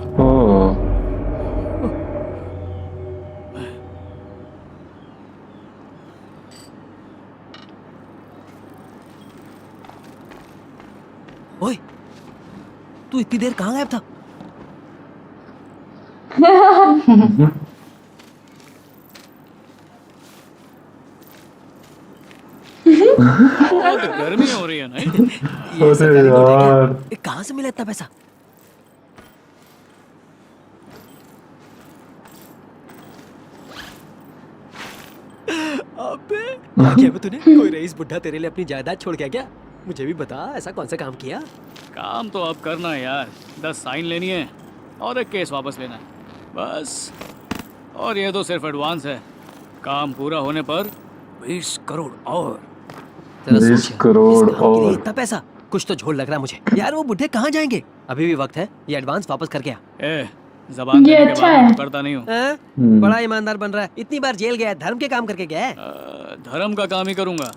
ओह। ओए, तू इतनी देर कहाँ गायब था? बहुत गर्मी हो रही है नहीं? ये अरे सरकारी नोट है क्या? यार। कहाँ से मिला इतना पैसा? अबे क्या किया बे तूने? कोई रईस बुड्ढा तेरे लिए अपनी जायदाद छोड़ गया क्या? मुझे भी बता, ऐसा कौन सा काम किया? काम तो अब करना है यार। 10 साइन लेनी है और एक केस वापस लेना है, बस। और ये तो सिर्फ एडवांस है। काम पूरा होने पर 20 करोड़ और। जरा 20 सोच यार, करोड़ इस काम के लिए और। इतना पैसा? कुछ तो झोल लग रहा है मुझे। यार वो बुड्ढे कहाँ जाएंगे? अभी भी वक्त है, ये एडवांस वापस करके आ। जबान ये देने के अच्छा बाद है। मैं मुकरता नहीं हूँ। बड़ा ईमानदार बन रहा है। इतनी बार जेल गया है, धर्म के काम करके गया है। धर्म का काम ही करूंगा।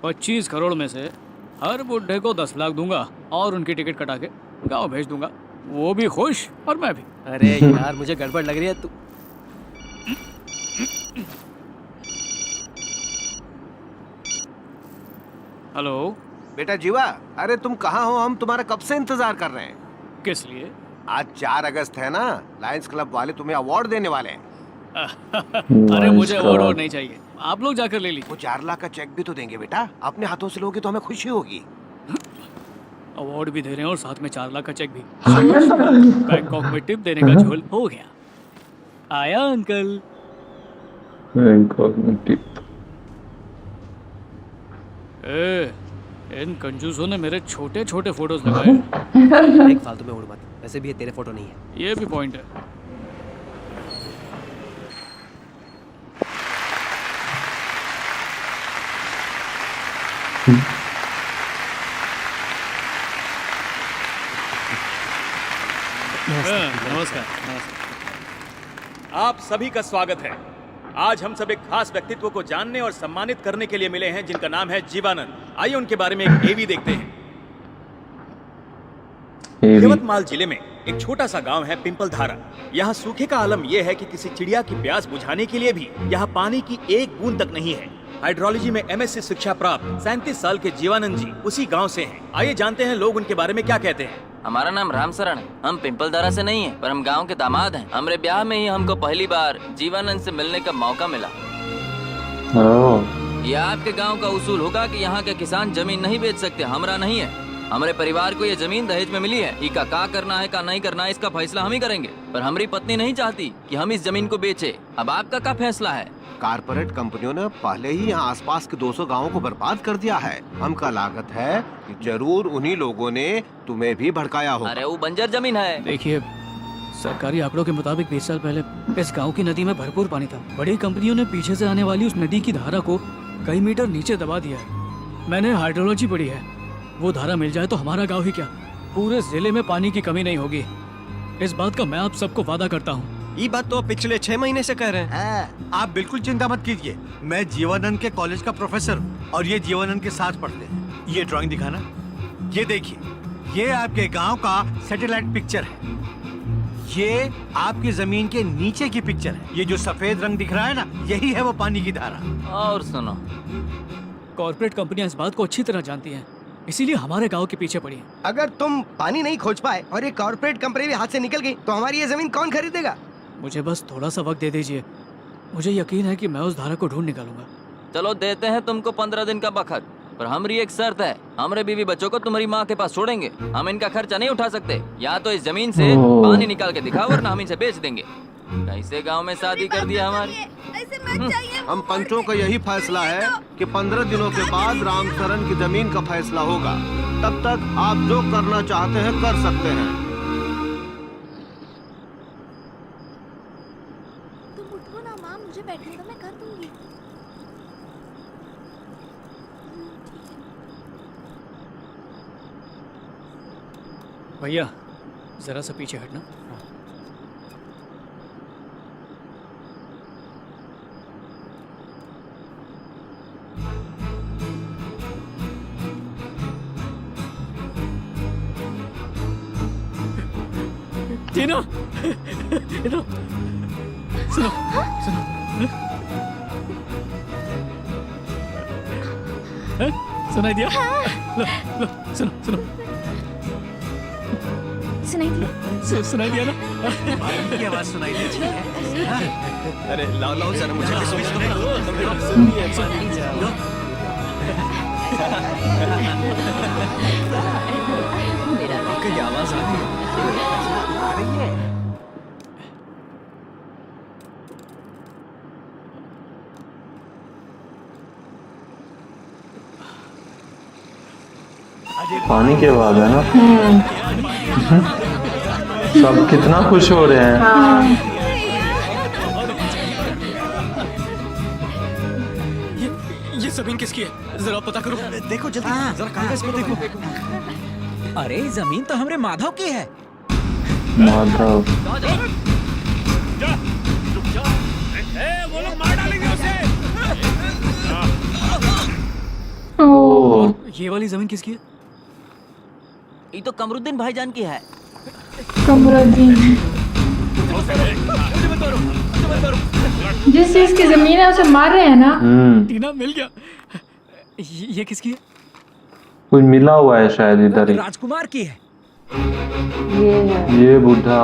25 करोड़ में से हर बुड्ढे को 10 लाख दूंगा और उनकी टिकट कटा के गाँव भेज दूंगा। वो भी खुश और मैं भी। अरे यार मुझे गड़बड़ लग रही है। तू हेलो। बेटा जीवा, अरे तुम कहाँ हो? हम तुम्हारा कब से इंतजार कर रहे हैं। किस लिए? आज 4 अगस्त है ना, लायंस क्लब वाले तुम्हें अवार्ड देने वाले हैं। अरे मुझे Nice अवार्ड car. और नहीं चाहिए, आप लोग जाकर ले लीजिए। वो 4 लाख का चेक भी तो देंगे बेटा। अपने हाथों से लोगे तो हमें खुशी होगी। अवार्ड भी दे रहे हैं और साथ में 4 लाख का चेक भी। बैंकॉक में टिप देने का झोल हो गया। आया अंकल। बैंकॉक में टिप। इन कंजूसों ने मेरे छोटे छोटे फोटोज लगाए। एक फालतू में उड़ मत, वैसे भी ये तेरे फोटो नहीं है। ये भी पॉइंट है। नमस्कार। आप सभी का स्वागत है। आज हम सब एक खास व्यक्तित्व को जानने और सम्मानित करने के लिए मिले हैं, जिनका नाम है जीवानंद। आइए उनके बारे में एक एवी देखते हैं। यवतमाल जिले में एक छोटा सा गांव है पिंपलधारा। यहाँ सूखे का आलम यह है कि किसी चिड़िया की प्यास बुझाने के लिए भी यहाँ पानी की एक बूंद तक नहीं है। हाइड्रोलॉजी में एमएससी शिक्षा प्राप्त 37 साल के जीवानंद जी उसी गांव से हैं। आइए जानते हैं लोग उनके बारे में क्या कहते हैं। हमारा नाम रामशरण है। हम पिंपलदारा से नहीं है, पर हम गांव के दामाद हैं। हमारे ब्याह में ही हमको पहली बार जीवानंद से मिलने का मौका मिला। ओह। ये आपके गांव का उसूल होगा कि यहाँ के किसान जमीन नहीं बेच सकते। हमारा नहीं है। हमारे परिवार को ये जमीन दहेज में मिली है। इका का करना है का नहीं करना है इसका फैसला हम ही करेंगे। पर हमारी पत्नी नहीं चाहती कि हम इस जमीन को बेचे। अब आपका क्या फैसला है? कारपोरेट कंपनियों ने पहले ही यहाँ आसपास के 200 गांवों को बर्बाद कर दिया है। हमका लागत है कि जरूर उन्हीं लोगों ने तुम्हें भी भड़काया हो। अरे वो बंजर जमीन है। देखिए, सरकारी आंकड़ों के मुताबिक 20 साल पहले इस गांव की नदी में भरपूर पानी था। बड़ी कंपनियों ने पीछे से आने वाली उस नदी की धारा को कई मीटर नीचे दबा दिया है। मैंने हाइड्रोलॉजी पढ़ी है। वो धारा मिल जाए तो हमारा गांव ही क्या, पूरे जिले में पानी की कमी नहीं होगी। इस बात का मैं आप सबको वादा करता हूँ। ये बात तो पिछले 6 महीने से कह रहे हैं। आप बिल्कुल चिंता मत कीजिए। मैं जीवानंद के कॉलेज का प्रोफेसर हूँ और ये जीवानंद के साथ पढ़ते हैं। ये ड्राइंग दिखाना। ये देखिए, ये आपके गांव का सैटेलाइट पिक्चर है। ये आपकी जमीन के नीचे की पिक्चर है। ये जो सफेद रंग दिख रहा है ना, यही है वो पानी की धारा। और सुनो, कॉर्पोरेट कंपनियां इस बात को अच्छी तरह जानती हैं, इसीलिए हमारे गांव के पीछे पड़ी हैं। अगर तुम पानी नहीं खोज पाए और ये कॉर्पोरेट कंपनी भी हाथ से निकल गई तो हमारी ये जमीन कौन खरीदेगा? मुझे बस थोड़ा सा वक्त दे दीजिए। मुझे यकीन है कि मैं उस धारा को ढूंढ निकालूंगा। चलो देते हैं तुमको 15 दिन का वक्त, पर हमारी एक शर्त है। हमारे बीवी बच्चों को तुम्हारी माँ के पास छोड़ेंगे। हम इनका खर्चा नहीं उठा सकते। या तो इस जमीन से पानी निकाल के दिखाओ, वरना हम इनसे बेच देंगे। कैसे गांव में शादी कर दिया हमारी। ऐसे मत जाइए। हम पंचों का यही फैसला है कि 15 दिनों के बाद रामशरण की जमीन का फैसला होगा। तब तक आप जो करना चाहते हैं कर सकते हैं। तुम उठो ना माँ, मुझे बैठने दो, मैं कर दूंगी। भैया जरा सा पीछे हटना। टीना, इधर सुनो, सुनो, हैं? सुनाई दिया? लो, लो, सुनो, सुनो, सुनाई दिया? सुनाई दिया ना? भाई की आवाज सुनाई दे रही है। अरे लाओ लाओ जरा मुझे भी सुनिए लो। कहीं आवाज आ रही है। पानी के बाद है ना। सब कितना खुश हो रहे हैं। ये जमीन किसकी है? जरा पता करो। देखो जल्दी जरा कागज पे देखो। अरे जमीन तो हमरे माधव की है। माधव, वो लोग मार डालेंगे उसे। ओ, ये वाली जमीन किसकी है? ये तो कमरुद्दीन भाईजान की है। कमरुद्दीन, जिस चीज की जमीन है उसे मार रहे हैं ना। टीना मिल गया। ये किसकी है? कोई मिला हुआ है शायद इधर ही। राजकुमार की है। ये है। ये बुढ़ा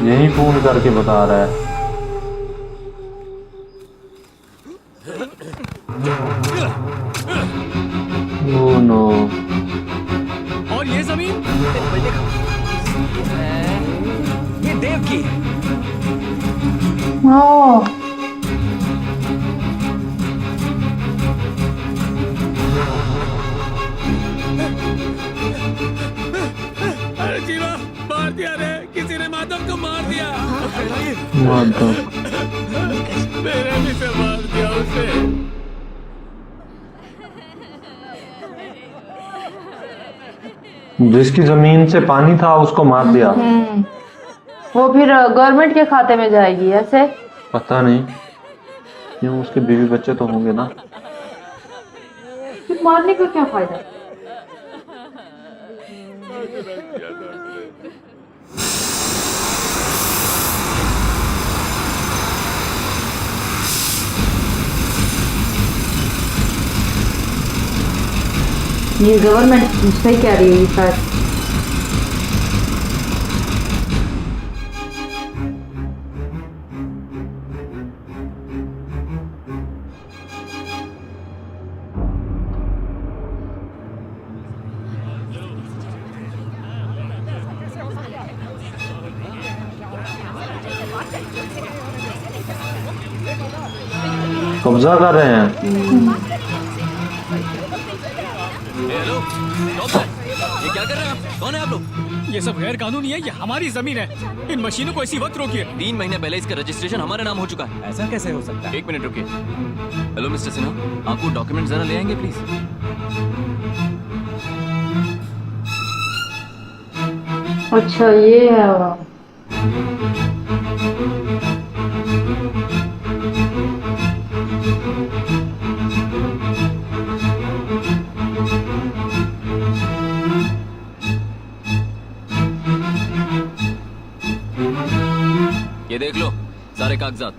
यही फोन करके बता रहा है। Oh no. और ये जमीन? ये देव की है। ओ, अरे जीवा, मार दिया रे, किसी ने माधव को मार दिया। माधव, मेरे भी से मार दिया उसे। जिसकी जमीन से पानी था उसको मार दिया। वो फिर गवर्नमेंट के खाते में जाएगी ऐसे। पता नहीं क्यों, उसके बीवी बच्चे तो होंगे ना। फिर मारने का क्या फायदा? ये गवर्नमेंट सही कह रही है शायद। कब्जा कर रहे हैं। हेलो, ये क्या कर रहे हैं आप? कौन है आप लोग? ये सब गैर कानूनी है, ये हमारी जमीन है। इन मशीनों को इसी वक्त रोकिए। 3 महीने पहले इसका रजिस्ट्रेशन हमारे नाम हो चुका है। ऐसा कैसे हो सकता है? 1 मिनट रुकिए। हेलो मिस्टर सिन्हा, आप वो डॉक्यूमेंट जरा ले आएंगे प्लीज। अच्छा ये है वो। ये देख लो सारे कागजात।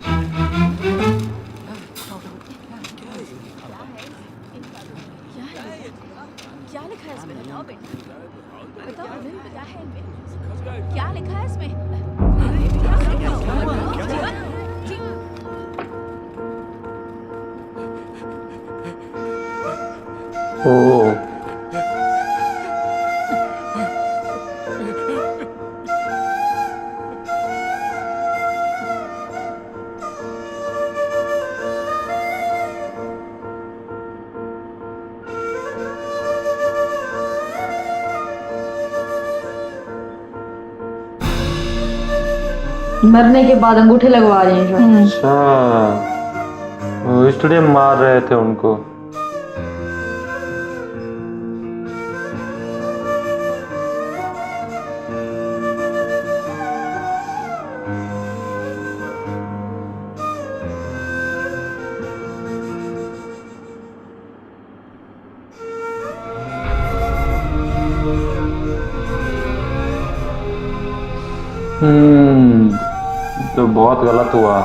क्या लिखा है इसमें? बताओ बेटा, बताओ हमें भी क्या है इनमें? क्या लिखा है इसमें? ओ, मरने के बाद अंगूठे लगवा रहे हैं। अच्छा, वो इसलिए मार रहे थे उनको। तो बहुत गलत हुआ।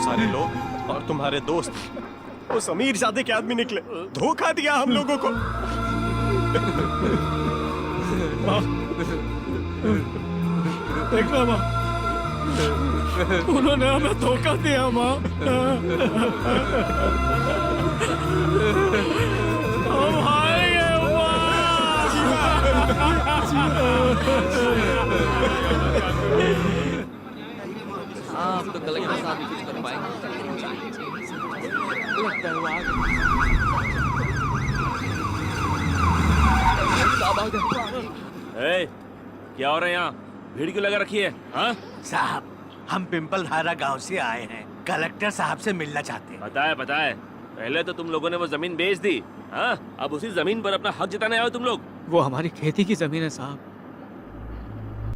सारे लोग और तुम्हारे दोस्त उस अमीर जादे के आदमी निकले, धोखा दिया हम लोगों को। देखना माँ, उन्होंने हमें धोखा दिया माँ। हम हारेंगे हाँ, अब तो कलेक्टर साहब ही कुछ कर पाएंगे। क्या हो रहा है यहाँ? भीड़ क्यों लगा रखी है? हाँ? साहब, हम पिंपल धारा गांव से आए हैं, कलेक्टर साहब से मिलना चाहते हैं। पता है। पहले तो तुम लोगों ने वो जमीन बेच दी, हाँ? अब उसी जमीन पर अपना हक जताने आए हो तुम लोग। वो हमारी खेती की जमीन है साहब,